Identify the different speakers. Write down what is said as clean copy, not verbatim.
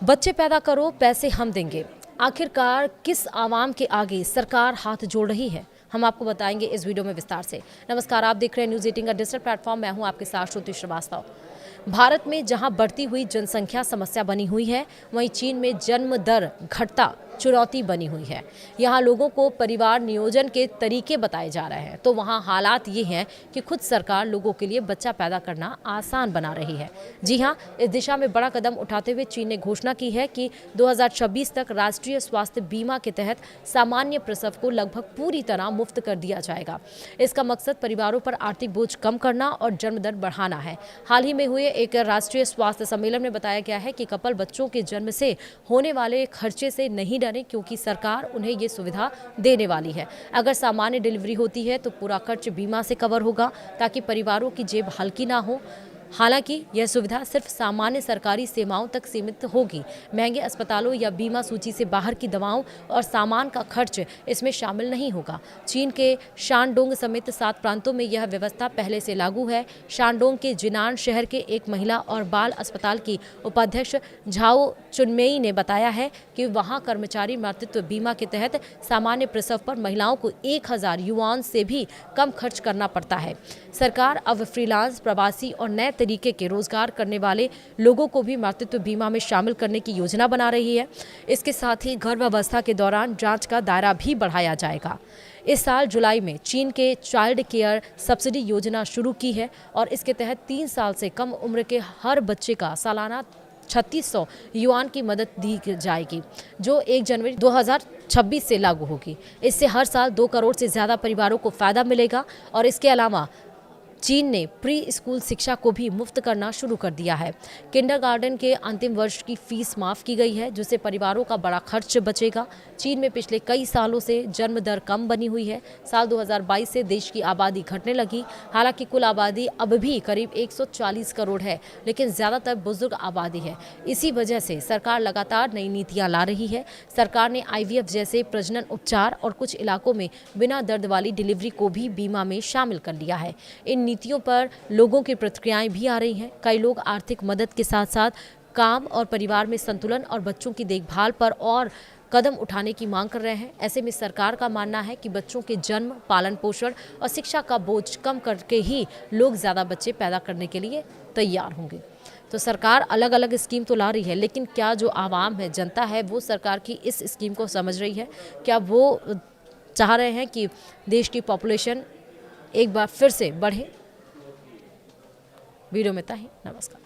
Speaker 1: बच्चे पैदा करो, पैसे हम देंगे। आखिरकार किस आवाम के आगे सरकार हाथ जोड़ रही है, हम आपको बताएंगे इस वीडियो में विस्तार से। नमस्कार, आप देख रहे हैं न्यूज़ 18 का डिजिटल प्लेटफॉर्म। मैं हूं आपके साथ श्रुति श्रीवास्तव। भारत में जहां बढ़ती हुई जनसंख्या समस्या बनी हुई है, वहीं चीन में जन्म दर घटता चुनौती बनी हुई है। यहाँ लोगों को परिवार नियोजन के तरीके बताए जा रहे हैं, तो वहाँ हालात ये हैं कि खुद सरकार लोगों के लिए बच्चा पैदा करना आसान बना रही है। जी हाँ, इस दिशा में बड़ा कदम उठाते हुए चीन ने घोषणा की है कि 2026 तक राष्ट्रीय स्वास्थ्य बीमा के तहत सामान्य प्रसव को लगभग पूरी तरह मुफ्त कर दिया जाएगा। इसका मकसद परिवारों पर आर्थिक बोझ कम करना और जन्म दर बढ़ाना है। हाल ही में हुए एक राष्ट्रीय स्वास्थ्य सम्मेलन में बताया गया है कि कपल बच्चों के जन्म से होने वाले खर्चे से नहीं डरें, क्योंकि सरकार उन्हें ये सुविधा देने वाली है। अगर सामान्य डिलीवरी होती है तो पूरा खर्च बीमा से कवर होगा, ताकि परिवारों की जेब हल्की ना हो। हालांकि यह सुविधा सिर्फ सामान्य सरकारी सेवाओं तक सीमित होगी। महंगे अस्पतालों या बीमा सूची से बाहर की दवाओं और सामान का खर्च इसमें शामिल नहीं होगा। चीन के शानडोंग समेत 7 प्रांतों में यह व्यवस्था पहले से लागू है। शानडोंग के जिनान शहर के एक महिला और बाल अस्पताल की उपाध्यक्ष झाओ चुनमेई ने बताया है कि वहां कर्मचारी मातृत्व बीमा के तहत सामान्य प्रसव पर महिलाओं को 1000 युआन से भी कम खर्च करना पड़ता है। सरकार अब फ्रीलांस, प्रवासी और नए तरीके के रोजगार करने वाले लोगों को भी मातृत्व बीमा में शामिल करने की योजना बना रही है। इसके साथ ही गर्भावस्था के दौरान जांच का दायरा भी बढ़ाया जाएगा। इस साल जुलाई में चीन के चाइल्ड केयर सब्सिडी योजना शुरू की है और इसके तहत 3 साल से कम उम्र के हर बच्चे का सालाना 3600 युआन की मदद दी जाएगी, जो 1 जनवरी 2026 से लागू होगी। इससे हर साल 2 करोड़ से ज़्यादा परिवारों को फायदा मिलेगा। और इसके अलावा चीन ने प्री स्कूल शिक्षा को भी मुफ्त करना शुरू कर दिया है। किंडरगार्टन के अंतिम वर्ष की फीस माफ़ की गई है, जिससे परिवारों का बड़ा खर्च बचेगा। चीन में पिछले कई सालों से जन्म दर कम बनी हुई है। साल 2022 से देश की आबादी घटने लगी। हालांकि कुल आबादी अब भी करीब 140 करोड़ है, लेकिन ज़्यादातर बुजुर्ग आबादी है। इसी वजह से सरकार लगातार नई नीतियाँ ला रही है। सरकार ने IVF जैसे प्रजनन उपचार और कुछ इलाकों में बिना दर्द वाली डिलीवरी को भी बीमा में शामिल कर लिया है। इन नीतियों पर लोगों की प्रतिक्रियाएं भी आ रही हैं। कई लोग आर्थिक मदद के साथ साथ काम और परिवार में संतुलन और बच्चों की देखभाल पर और कदम उठाने की मांग कर रहे हैं। ऐसे में सरकार का मानना है कि बच्चों के जन्म, पालन पोषण और शिक्षा का बोझ कम करके ही लोग ज़्यादा बच्चे पैदा करने के लिए तैयार होंगे। तो सरकार अलग अलग स्कीम तो ला रही है, लेकिन क्या जो आवाम है, जनता है, वो सरकार की इस स्कीम को समझ रही है? क्या वो चाह रहे हैं कि देश की पॉपुलेशन एक बार फिर से बढ़े? वीडियो में इतना ही। नमस्कार।